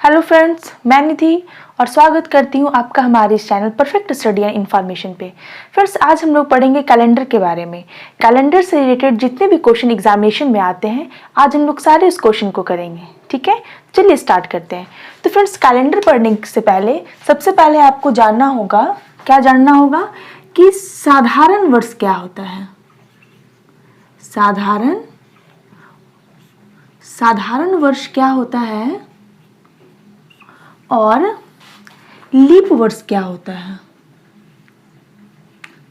Hello friends, मैं निधि और स्वागत करती हूँ आपका हमारे इस channel perfect study and information पे। फ्रेंड्स, आज हम लोग पढ़ेंगे कैलेंडर के बारे में। कैलेंडर से रिलेटेड जितने भी क्वेश्चन एग्जामिनेशन में आते हैं, आज हम लोग सारे इस क्वेश्चन को करेंगे। ठीक है, चलिए स्टार्ट करते हैं। तो फ्रेंड्स, कैलेंडर पढ़ने से पहले सबसे पहले आपको जानना होगा, क्या जानना होगा कि साधारण वर्ष क्या होता है। साधारण वर्ष क्या होता है और लीप वर्ष क्या होता है।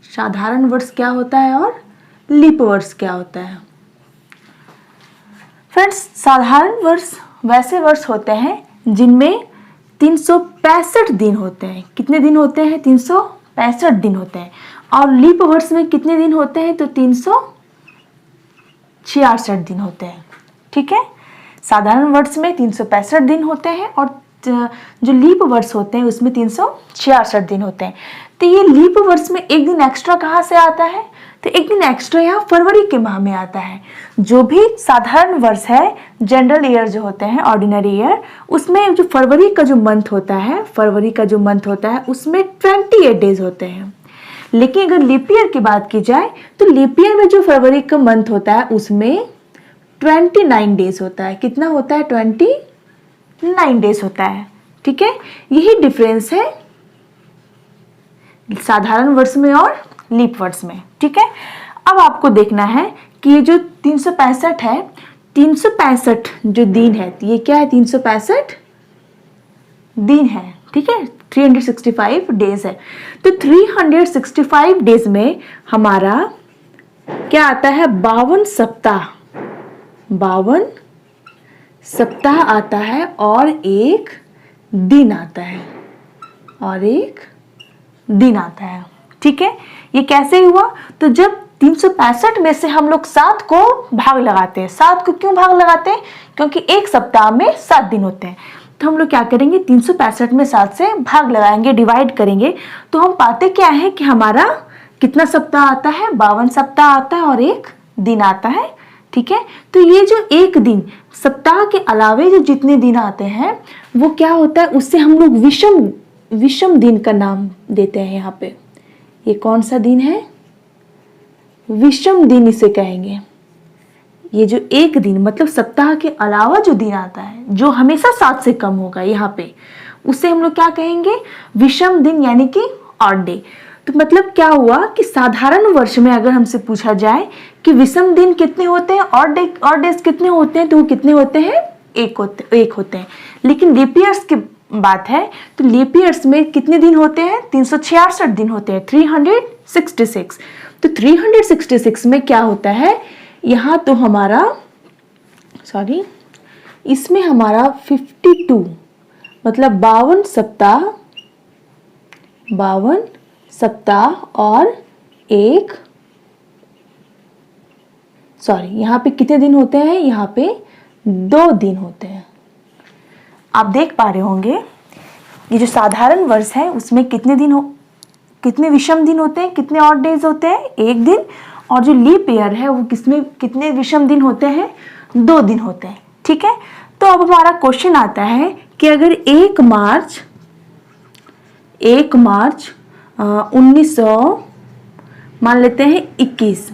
साधारण वर्ष क्या होता है और लीप वर्ष क्या होता है। फ्रेंड्स, साधारण वर्ष वैसे वर्ष होते हैं जिनमें 365 दिन होते हैं। कितने दिन होते हैं? 365 दिन होते हैं। और लीप वर्ष में कितने दिन होते हैं? तो 366 दिन होते हैं। ठीक है, साधारण वर्ष में 365 दिन होते हैं और जो लीप वर्ष होते हैं उसमें 366 दिन होते हैं। तो ये लीप वर्ष में एक दिन एक्स्ट्रा कहाँ से आता है? तो एक दिन एक्स्ट्रा यहाँ फरवरी के माह में आता है। जो भी साधारण वर्ष है, जनरल ईयर जो होते हैं, ऑर्डिनरी ईयर, उसमें जो फरवरी का जो मंथ होता है, उसमें 28 डेज होते हैं। लेकिन अगर लीप ईयर की बात की जाए तो लीप ईयर में जो फरवरी का मंथ होता है उसमें 29 डेज होता है। कितना होता है? 29 डेज होता है। ठीक है, यही डिफरेंस है साधारण वर्ष में और लीप वर्ष में। ठीक है, अब आपको देखना है कि ये जो 365 है, 365 जो दिन है, ये क्या है? 365 दिन है। ठीक है, 365 डेज है। तो 365 डेज में हमारा क्या आता है? 52 सप्ताह। 52 सप्ताह आता है और एक दिन आता है। ठीक है, ये कैसे हुआ? तो जब 365 में से हम लोग 7 को भाग लगाते हैं। 7 को क्यों भाग लगाते हैं? क्योंकि एक सप्ताह में 7 दिन होते हैं। तो हम लोग क्या करेंगे? 365 में 7 से भाग लगाएंगे, डिवाइड करेंगे। तो हम पाते क्या है कि हमारा कितना सप्ताह आता है? 52 सप्ताह आता है और एक दिन आता है। ठीक है, तो ये जो एक दिन, सप्ताह के अलावे जो जितने दिन आते हैं वो क्या होता है? उससे हम लोग विषम दिन का नाम देते हैं। यहाँ पे ये कौन सा दिन है? विषम दिन इसे कहेंगे। ये जो एक दिन मतलब सप्ताह के अलावा जो दिन आता है, जो हमेशा 7 से कम होगा, यहाँ पे उसे हम लोग क्या कहेंगे? विषम दिन, यानी कि ऑड डे। तो मतलब क्या हुआ कि साधारण वर्ष में अगर हमसे पूछा जाए कि विषम दिन कितने होते हैं, ऑड डेज कितने होते हैं, तो वो कितने होते हैं? एक होते हैं। लेकिन लीप ईयर्स की बात है तो लीप ईयर्स में कितने दिन होते हैं? 366 दिन होते हैं, 366। तो 366 में क्या होता है? यहाँ तो इसमें हमारा 52 मतलब 52 सप्ताह और यहाँ पे कितने दिन होते हैं? यहाँ पे 2 दिन होते हैं। आप देख पा रहे होंगे ये जो साधारण वर्ष है उसमें कितने विषम दिन होते हैं, कितने ऑड डेज होते हैं? 1 दिन। और जो लीप ईयर है वो कितने विषम दिन होते हैं? 2 दिन होते हैं। ठीक है, तो अब हमारा क्वेश्चन आता है कि अगर 1 मार्च 1900 मान लेते हैं 21।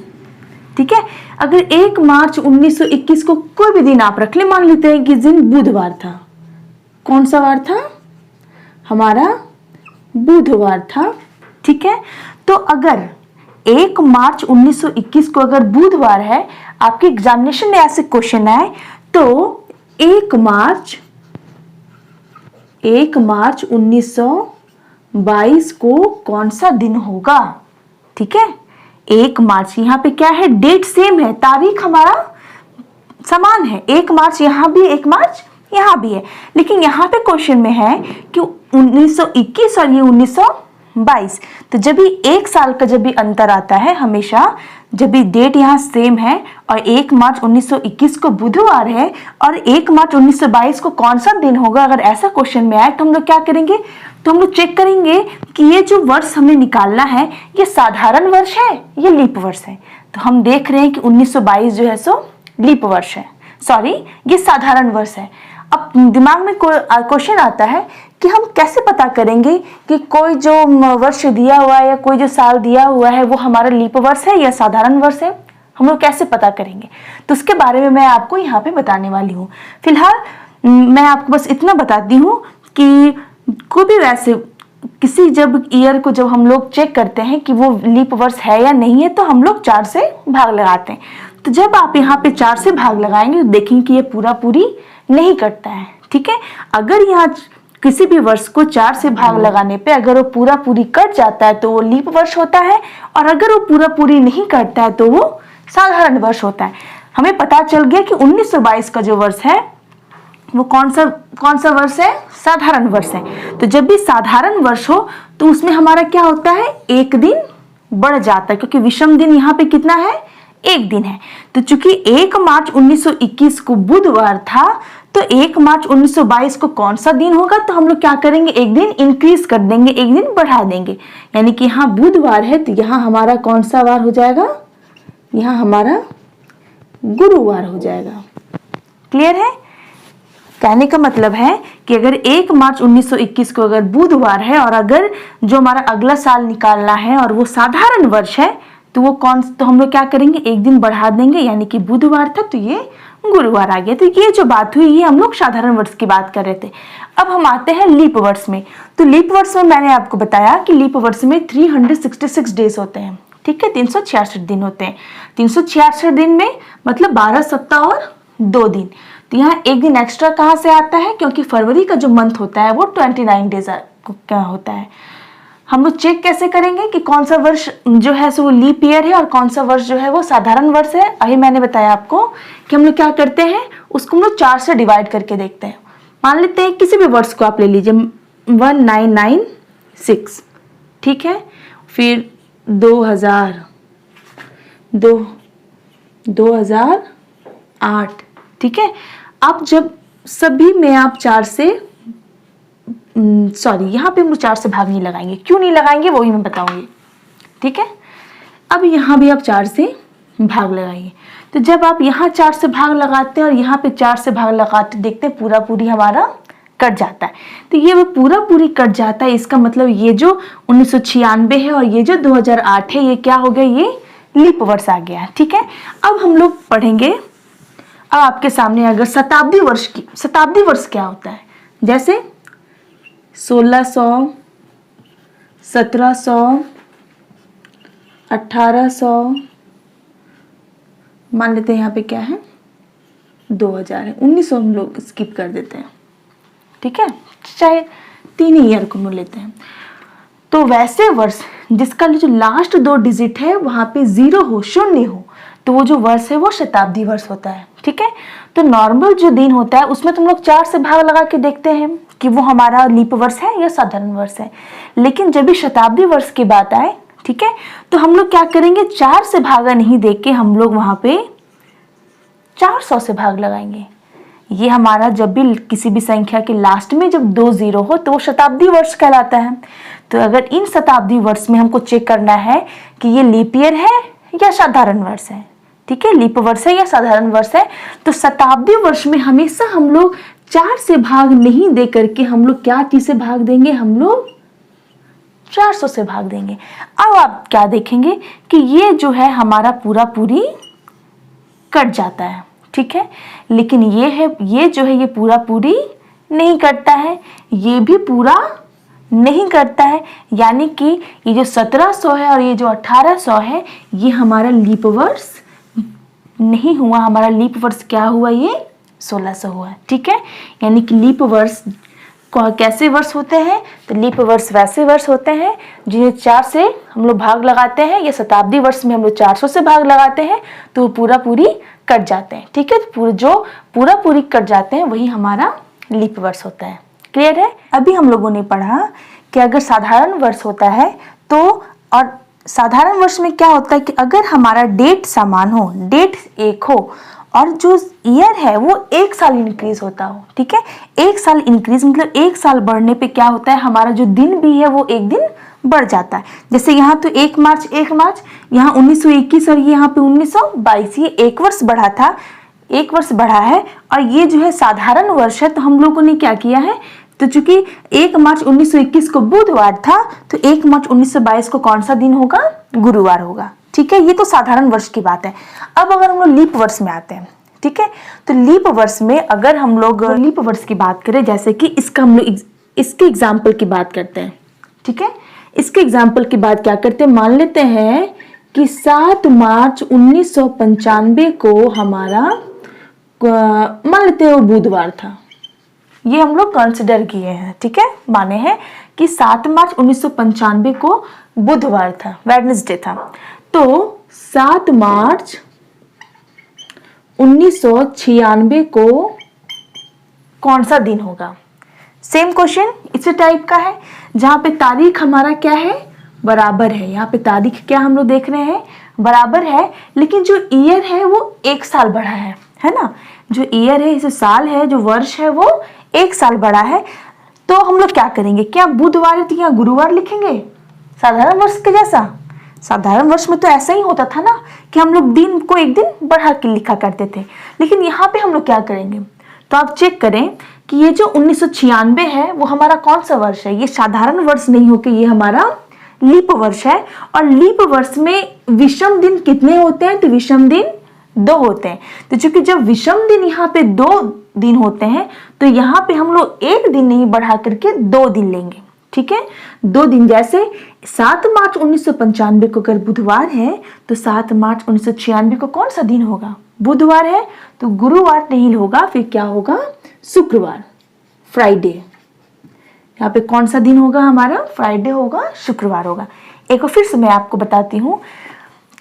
ठीक है, अगर 1 मार्च 1921 को कोई भी दिन आप रख ले, मान लेते हैं कि दिन बुधवार था। कौन सा वार था? हमारा बुधवार था। ठीक है, तो अगर 1 मार्च 1921 को अगर बुधवार है, आपके एग्जामिनेशन में ऐसे क्वेश्चन आए तो 1 मार्च 1922 को कौन सा दिन होगा? ठीक है, 1 मार्च, यहाँ पे क्या है? डेट सेम है, तारीख हमारा समान है। 1 मार्च यहाँ भी, 1 मार्च यहाँ भी है। लेकिन यहाँ पे क्वेश्चन में है कि 1921 और ये 1922। तो जब भी 1 साल का जब भी अंतर आता है, हमेशा जब भी डेट यहाँ सेम है और 1 मार्च 1921 को बुधवार है और 1 मार्च 1922 को कौन सा दिन होगा, अगर ऐसा क्वेश्चन में आए तो हम लोग क्या करेंगे? तो हम लोग चेक करेंगे कि ये जो वर्ष हमें निकालना है ये साधारण वर्ष है, ये लीप वर्ष है। तो हम देख रहे हैं कि 1922 जो है सो लीप वर्ष है, ये साधारण वर्ष है। अब दिमाग में क्वेश्चन आता है कि हम कैसे पता करेंगे कि कोई जो वर्ष दिया हुआ है या कोई जो साल दिया हुआ है वो हमारा लीप वर्ष है या साधारण वर्ष है, हम लोग कैसे पता करेंगे? तो उसके बारे में मैं आपको यहाँ पे बताने वाली हूँ। फिलहाल मैं आपको बस इतना बताती हूँ कि कोई भी वैसे किसी जब ईयर को जब हम लोग चेक करते हैं कि वो लीप वर्ष है या नहीं है, तो हम लोग 4 से भाग लगाते हैं। तो जब आप यहाँ पे 4 से भाग लगाएंगे तो देखेंगे कि ये पूरा पूरी नहीं कटता है। ठीक है, अगर यहाँ किसी भी वर्ष को 4 से भाग लगाने पे अगर वो पूरा पूरी कट जाता है तो वो लीप वर्ष होता है, और अगर वो पूरा पूरी नहीं कटता है तो वो साधारण वर्ष होता है। हमें पता चल गया कि 1922 का जो वर्ष है वो कौन सा वर्ष है? साधारण वर्ष है। तो जब भी साधारण वर्ष हो तो उसमें हमारा क्या होता है? एक दिन बढ़ जाता है, क्योंकि विषम दिन यहाँ पे कितना है? एक दिन है। तो चूंकि 1 मार्च 1921 को बुधवार था, तो 1 मार्च 1922 को कौन सा दिन होगा? तो हम लोग क्या करेंगे? एक दिन इंक्रीज कर देंगे, एक दिन बढ़ा देंगे। यानी कि यहाँ बुधवार है तो यहाँ हमारा कौन सा वार हो जाएगा? यहाँ हमारा गुरुवार हो जाएगा। क्लियर है? कहने का मतलब है कि अगर 1 मार्च 1921 को अगर बुधवार है और अगर जो हमारा अगला साल निकालना है और वो साधारण वर्ष है तो वो तो हम लोग क्या करेंगे? एक दिन बढ़ा देंगे, यानी कि बुधवार था तो ये गुरुवार आ गया। तो ये जो बात हुई ये हम लोग साधारण वर्ष की बात कर रहे थे। अब हम आते हैं लीप वर्ष में। तो लीप वर्ष में मैंने आपको बताया कि लीप वर्ष में 366 डेज होते हैं। ठीक है, 366 दिन होते हैं। 366 दिन में मतलब 12 सप्ताह और 2 दिन। तो यहाँ एक दिन एक्स्ट्रा कहाँ से आता है? क्योंकि फरवरी का जो मंथ होता है वो 29 डेज क्या होता है। हम लोग चेक कैसे करेंगे कि कौन सा वर्ष जो है सो लीप ईयर है और कौन सा वर्ष जो है वो साधारण वर्ष है? अभी मैंने बताया आपको कि हम लोग क्या करते हैं, उसको हम लोग 4 से डिवाइड करके देखते हैं। मान लेते हैं किसी भी वर्ष को आप ले लीजिए 1996, ठीक है, फिर 2008, ठीक है। अब जब सभी में आप 4 से यहाँ पे हम 4 से भाग नहीं लगाएंगे। क्यों नहीं लगाएंगे वो ही मैं बताऊंगी, ठीक है। अब यहाँ भी आप 4 से भाग लगाइए। तो जब आप यहाँ 4 से भाग लगाते हैं और यहाँ पे 4 से भाग लगाते देखते हैं पूरा पूरी हमारा कट जाता है। तो ये वो पूरा पूरी कट जाता है, इसका मतलब ये जो 1996 है और ये जो 2008 है ये क्या हो गया? ये लीप वर्ष आ गया, ठीक है। अब हम लोग पढ़ेंगे, अब आपके सामने अगर शताब्दी वर्ष क्या होता है? जैसे 1600, 1700, 1800, मान लेते हैं यहाँ पे क्या है 2000 है, 1900 हम लोग स्किप कर देते हैं, ठीक है, चाहे 3 ही ईयर को मिल लेते हैं। तो वैसे वर्ष जिसका जो लास्ट 2 डिजिट है वहां पे 0 हो, 0 हो, तो वो जो वर्ष है वो शताब्दी वर्ष होता है, ठीक है। तो नॉर्मल जो दिन होता है उसमें तुम लोग 4 से भाग लगा के देखते हैं कि वो हमारा लीप वर्ष है या साधारण वर्ष है। लेकिन जब भी शताब्दी वर्ष की बात आए, ठीक है, तो हम लोग क्या करेंगे? 4 से भागा नहीं देख के हम लोग वहां पे 400 से भाग लगाएंगे। ये हमारा जब भी किसी भी संख्या के लास्ट में जब 2 0 हो तो वो शताब्दी वर्ष कहलाता है। तो अगर इन शताब्दी वर्ष में हमको चेक करना है कि ये लीप ईयर है या साधारण वर्ष है, ठीक है, लीप वर्ष है या साधारण वर्ष है, तो शताब्दी वर्ष में हमेशा हम लोग 4 से भाग नहीं दे करके हम लोग क्या चीज से भाग देंगे? हम लोग 400 से भाग देंगे। अब आप क्या देखेंगे कि ये जो है हमारा पूरा पूरी कट जाता है, ठीक है। लेकिन ये जो है ये पूरा पूरी नहीं कटता है, ये भी पूरा नहीं करता है। यानी कि ये जो 1700 है और ये जो 1800 है ये हमारा लीप वर्ष नहीं हुआ। हमारा लीप वर्ष क्या हुआ? ये 1600 हुआ, ठीक है। यानी कि लीप वर्ष कैसे वर्ष होते हैं? तो लीप वर्ष वैसे वर्ष होते हैं जिन्हें 4 से हम लोग भाग लगाते हैं, या शताब्दी वर्ष में हम लोग 400 से भाग लगाते हैं तो पूरा पूरी कट जाते हैं, ठीक है। जो पूरा पूरी कट जाते हैं वही हमारा लीप वर्ष होता है। क्लियर है? अभी हम लोगों ने पढ़ा कि अगर साधारण वर्ष होता है तो, और साधारण वर्ष में क्या होता है कि अगर हमारा डेट समान हो, डेट एक हो और जो ईयर है वो 1 साल इंक्रीज होता हो, ठीक है। 1 साल इंक्रीज मतलब 1 साल बढ़ने पे क्या होता है? हमारा जो दिन भी है वो 1 दिन बढ़ जाता है। जैसे यहाँ तो 1 मार्च, यहाँ 1921 और ये यहाँ पे 1922, ये 1 वर्ष बढ़ा था। एक वर्ष बढ़ा है और ये जो है साधारण वर्ष है, तो हम लोगों ने क्या किया है, तो चूंकि 1 मार्च 1921 को बुधवार था, तो 1 मार्च 1922 को कौन सा दिन होगा, गुरुवार होगा। ठीक है, ये तो साधारण वर्ष की बात है। अब अगर हम लोग लीप वर्ष में आते हैं, ठीक है, तो लीप वर्ष में अगर हम लोग लीप वर्ष की बात करें, जैसे कि इसका हम लोग इसके एग्जाम्पल की बात करते हैं। ठीक है, इसके एग्जाम्पल की बात क्या करते हैं, मान लेते हैं कि 7 मार्च 1995 को हमारा मान लेते हैं वो बुधवार था, ये हम लोग कंसिडर किए हैं। ठीक है, माने हैं कि 7 मार्च 1995 को बुधवार था, वेडनेसडे था, तो 7 मार्च 1996 को कौन सा दिन होगा। सेम क्वेश्चन इसी टाइप का है, जहां पे तारीख हमारा क्या है, बराबर है। यहाँ पे तारीख क्या हम लोग देख रहे हैं, बराबर है, लेकिन जो ईयर है वो 1 साल बढ़ा है ना। जो ईयर है, जो साल है, जो वर्ष है, वो 1 साल बढ़ा है। तो हम लोग क्या करेंगे, क्या बुधवार है तो यहाँ गुरुवार लिखेंगे, साधारण वर्ष के जैसा। साधारण वर्ष में तो ऐसा ही होता था ना कि हम लोग दिन को 1 दिन बढ़ा के लिखा करते थे, लेकिन यहाँ पे हम लोग क्या करेंगे, तो आप चेक करें कि ये जो 1996 है वो हमारा कौन सा वर्ष है, ये साधारण वर्ष नहीं होकर ये हमारा लीप वर्ष है। और लीप वर्ष में विषम दिन कितने होते हैं, तो विषम दिन 2 होते हैं। तो चूंकि जब विषम दिन यहाँ पे 2 दिन होते हैं, तो यहाँ पे हम लोग 1 दिन नहीं बढ़ा करके 2 दिन लेंगे। ठीक है, 2 दिन, जैसे 7 मार्च 1995 को अगर बुधवार है, तो 7 मार्च 1996 को कौन सा दिन होगा, बुधवार है, तो गुरुवार नहीं होगा, फिर क्या होगा, शुक्रवार, फ्राइडे। यहाँ पे कौन सा दिन होगा हमारा, फ्राइडे होगा, शुक्रवार होगा। एक बार फिर से मैं आपको बताती हूँ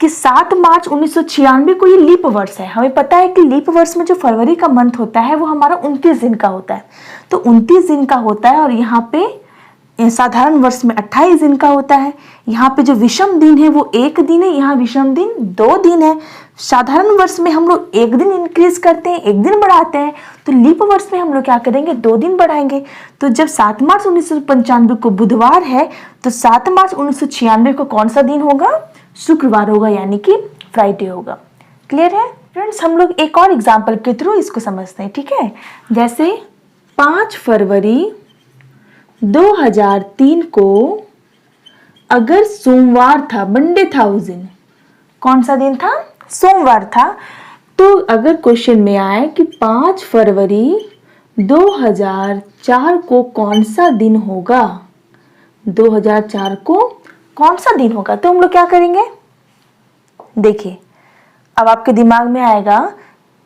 कि 7 मार्च 1996 को ये लीप वर्ष है। हमें पता है कि लीप वर्ष में जो फरवरी का मंथ होता है वो हमारा 29 दिन का होता है, तो 29 दिन का होता है, और यहाँ पे साधारण वर्ष में 28 दिन का होता है। यहाँ पे जो विषम दिन है वो 1 दिन है, यहाँ विषम दिन 2 दिन है। साधारण वर्ष में हम लोग 1 दिन इंक्रीज करते हैं, 1 दिन बढ़ाते हैं, तो लीप वर्ष में हम लोग क्या करेंगे, 2 दिन बढ़ाएंगे। तो जब 7 मार्च 1995 को बुधवार है, तो 7 मार्च 1996 को कौन सा दिन होगा, शुक्रवार होगा, यानी कि फ्राइडे होगा। क्लियर है फ्रेंड्स, हम लोग एक और एग्जाम्पल के थ्रू इसको समझते हैं। ठीक है, जैसे 5 फरवरी 2003 को अगर सोमवार था, मंडे था उस दिन, कौन सा दिन था, सोमवार था, तो अगर क्वेश्चन में आए कि 5 फरवरी 2004 को कौन सा दिन होगा, 2004 को कौन सा दिन होगा, तो हम लोग क्या करेंगे, देखिए अब आपके दिमाग में आएगा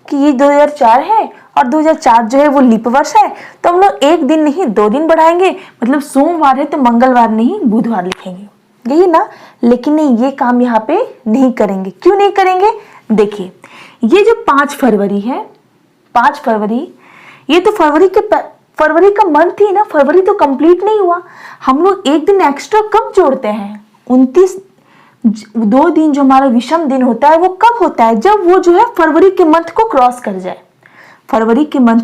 कि ये 2004 है और 2004 जो है वो लीप वर्ष है, तो हम लोग 1 दिन नहीं 2 दिन बढ़ाएंगे, मतलब सोमवार है तो मंगलवार नहीं बुधवार लिखेंगे, यही ना। लेकिन नहीं, ये काम यहाँ पे नहीं करेंगे। क्यों नहीं करेंगे, देखिए ये जो 5 फरवरी है, 5 फरवरी, ये तो फरवरी का मंथ ही ना, फरवरी तो कंप्लीट नहीं हुआ। हम लोग 1 दिन एक्स्ट्रा कब जोड़ते हैं, 29, 2 दिन जो हमारा विषम दिन होता है वो कब होता है, जब वो जो है फरवरी के मंथ को क्रॉस कर जाए, फरवरी के मंथ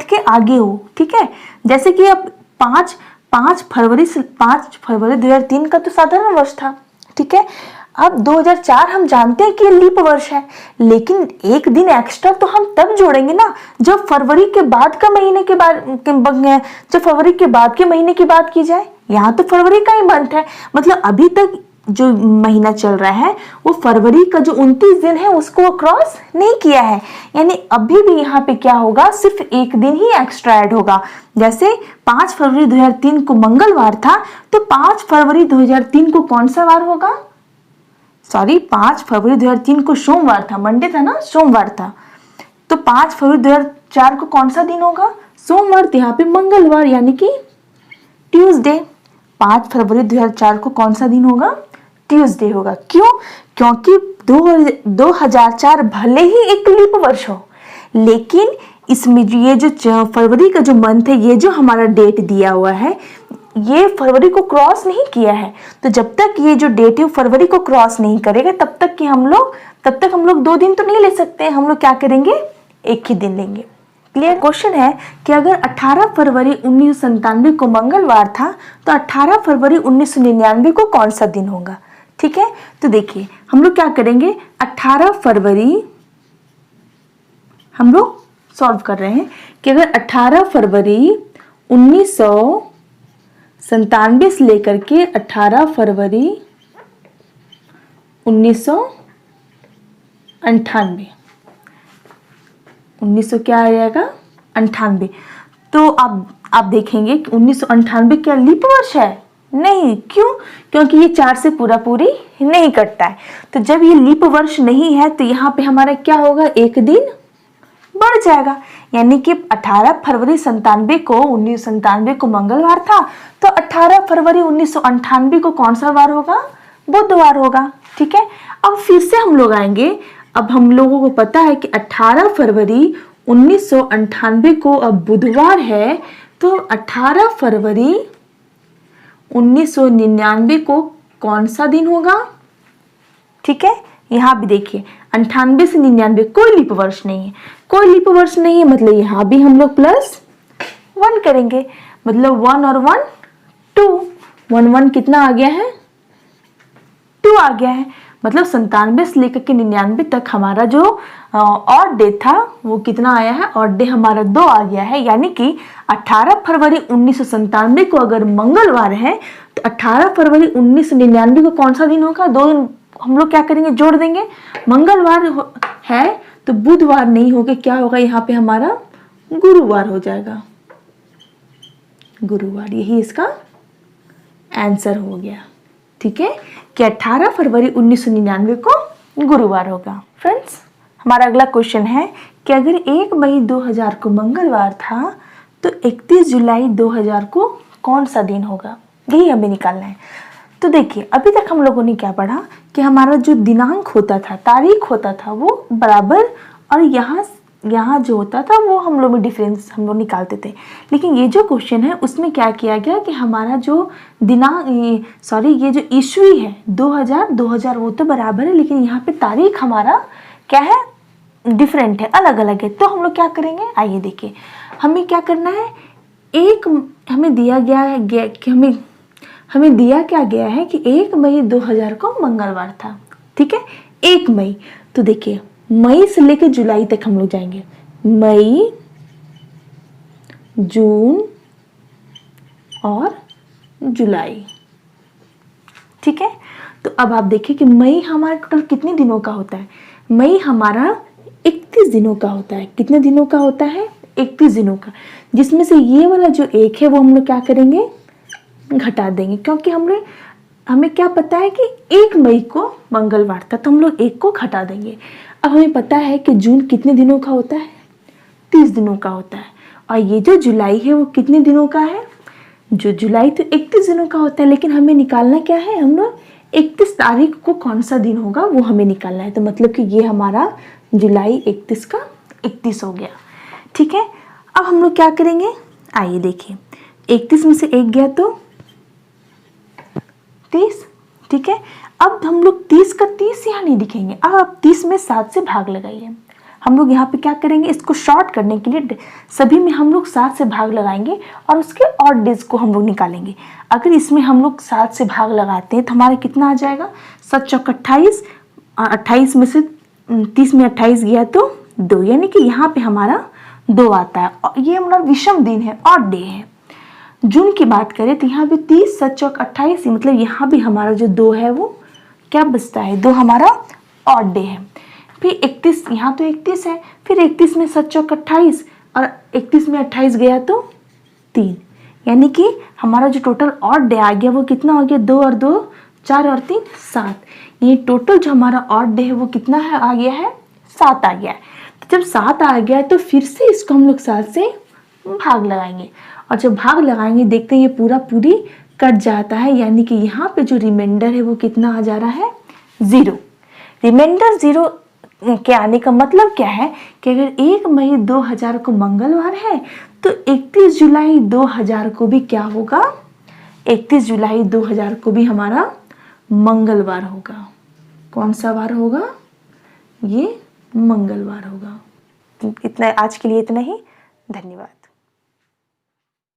के आगे हो। ठीक है, जैसे कि अब 5 फरवरी 2003 का तो साधारण वर्ष था। ठीक है, अब 2004 हम जानते हैं कि ये लीप वर्ष है, लेकिन 1 दिन एक्स्ट्रा तो हम तब जोड़ेंगे ना जब फरवरी के बाद के महीने की बात की जाए। यहाँ तो फरवरी का ही मंथ है, मतलब अभी तक जो महीना चल रहा है वो फरवरी का जो 29 दिन है उसको क्रॉस नहीं किया है, यानी अभी भी यहाँ पे क्या होगा, सिर्फ 1 दिन ही एक्स्ट्रा ऐड होगा। जैसे 5 फरवरी 2003 को मंगलवार था, तो 5 फरवरी 2003 को कौन सा वार होगा, 5 फरवरी 2003 को सोमवार था, मंडे था ना, सोमवार था, तो 5 फरवरी 2004 को कौन सा दिन होगा, सोमवार, तो यहाँ पे मंगलवार यानी कि ट्यूसडे। 5 फरवरी 2004 को कौन सा दिन होगा, ट्यूसडे होगा। क्यों, क्योंकि 2004 भले ही एक लीप वर्ष हो, लेकिन इसमें ये जो फरवरी का जो मंथ है, ये जो हमारा डेट दिया हुआ है, ये फरवरी को क्रॉस नहीं किया है। तो जब तक ये जो डेट है फरवरी को क्रॉस नहीं करेगा, तब तक हम लोग 2 दिन तो नहीं ले सकते, हम लोग क्या करेंगे, 1 ही दिन लेंगे। क्लियर। क्वेश्चन है कि अगर 18 फरवरी 1997 को मंगलवार था, तो 18 फरवरी 1999 को कौन सा दिन होगा। ठीक है, तो देखिए हम लोग क्या करेंगे, 18 फरवरी हम लोग सॉल्व कर रहे हैं कि अगर 18 फरवरी 1997 से लेकर के 18 फरवरी 1998 1900 क्या आ जाएगा 98। तो आप देखेंगे कि 1998 क्या लीप वर्ष है? नहीं। क्यों? क्योंकि ये 4 से पूरा पूरी नहीं कटता है। तो जब ये लीप वर्ष नहीं है तो यहाँ पे हमारा क्या होगा, एक दिन बढ़ जाएगा। यानी कि 18 फरवरी 97 को 1997 को मंगलवार था, तो 18 फरवरी 1998 को कौन सा वार होगा? बुधवार होगा। ठीक है। अब फिर से हम लोग आएंगे। अब हम लोगों को पता है कि 18 फरवरी 1998 को अब बुधवार है, तो 18 फरवरी 1999 को कौन सा दिन होगा? ठीक है। यहाँ भी देखिए 98 से 99 कोई लीप वर्ष नहीं है, कोई लीप वर्ष नहीं है, मतलब यहाँ भी हम लोग +1 करेंगे, मतलब 1 और 1 2, 1 1 कितना आ गया है? 2 आ गया है। मतलब 97 से लेकर के 99 तक हमारा जो ऑड डे था वो कितना आया है? ऑड डे हमारा 2 आ गया है। यानी कि 18 फरवरी 1997 को अगर मंगलवार है तो 18 फरवरी 1999 को कौन सा दिन होगा? 2 दिन हम लोग क्या करेंगे? जोड़ देंगे। मंगलवार है तो बुधवार नहीं होगा, क्या होगा यहाँ पे हमारा? गुरुवार हो जाएगा, गुरुवार। यही इसका आंसर हो गया। ठीक है, कि 18 फरवरी 1999 को गुरुवार होगा। फ्रेंड्स, हमारा अगला क्वेश्चन है कि अगर 1 मई 2000 को मंगलवार था तो 31 जुलाई 2000 को कौन सा दिन होगा? यही हमें निकालना है। तो देखिए, अभी तक हम लोगों ने क्या पढ़ा कि हमारा जो दिनांक होता था, तारीख होता था, वो बराबर, और यहाँ जो होता था वो हम लोग में डिफरेंस हम लोग निकालते थे। लेकिन ये जो क्वेश्चन है उसमें क्या किया गया कि हमारा जो ये जो ईस्वी है 2000 वो तो बराबर है, लेकिन यहाँ पे तारीख हमारा क्या है? डिफरेंट है, अलग अलग है। तो हम लोग क्या करेंगे? आइए देखिए, हमें क्या करना है। हमें दिया गया है कि हमें दिया क्या गया है कि 1 मई 2000 को मंगलवार था। ठीक है, 1 मई। तो देखिए, मई से लेकर जुलाई तक हम लोग जाएंगे। मई, जून और जुलाई। ठीक है। तो अब आप देखिए कि मई हमारा टोटल कितने दिनों का होता है? मई हमारा 31 दिनों का होता है। कितने दिनों का होता है? 31 दिनों का। जिसमें से ये वाला जो 1 है वो हम लोग क्या करेंगे? घटा देंगे, क्योंकि हमें क्या पता है कि 1 मई को मंगलवार था, तो हम लोग 1 को घटा देंगे। अब हमें पता है कि जून कितने दिनों का होता है? 30 दिनों का होता है। और ये जो जुलाई है वो कितने दिनों का है? जो जुलाई तो 31 दिनों का होता है, लेकिन हमें निकालना क्या है? हम लोग 31 तारीख को कौन सा दिन होगा वो हमें निकालना है। तो मतलब कि ये हमारा जुलाई 31 का 31 हो गया। ठीक है। अब हम लोग क्या करेंगे? आइए देखिए, 31 में से 1 गया तो 30। ठीक है। अब हम लोग 30 का 30 यहाँ नहीं दिखेंगे। अब आप 30 में 7 से भाग लगाइए। हम लोग यहाँ पे क्या करेंगे? इसको शॉर्ट करने के लिए सभी में हम लोग 7 से भाग लगाएंगे और उसके ऑड डेज को हम लोग निकालेंगे। अगर इसमें हम लोग 7 से भाग लगाते हैं तो हमारा कितना आ जाएगा? 7 चौक 28, और 28 में से 30 में 28 गया तो 2, यानी कि यहाँ पे हमारा 2 आता है। और ये हमारा विषम दिन है, ऑड डे है। जून की बात करें तो यहाँ भी 30 7 चौक 28, मतलब यहाँ भी हमारा जो 2 है वो क्या बचता है? 2 हमारा ऑड डे है। फिर 31, यहाँ तो 31 है, फिर 31 में 7 चौक 28 और 31 में 28 गया तो 3, यानी कि हमारा जो टोटल ऑड डे आ गया वो कितना हो गया? 2 और 2 4 और 3 7। ये टोटल जो हमारा ऑड डे है वो कितना है? आ गया है 7 आ गया है। तो जब 7 आ गया है तो फिर से इसको हम लोग 7 से भाग लगाएंगे, और जब भाग लगाएंगे देखते हैं ये पूरी कट जाता है, यानी कि यहाँ पे जो रिमाइंडर है वो कितना आ जा रहा है? 0। रिमाइंडर 0 के आने का मतलब क्या है कि अगर 1 मई 2000 को मंगलवार है तो 31 जुलाई 2000 को भी क्या होगा? 31 जुलाई 2000 को भी हमारा मंगलवार होगा। कौन सा वार होगा? ये मंगलवार होगा। इतना आज के लिए इतना ही। धन्यवाद।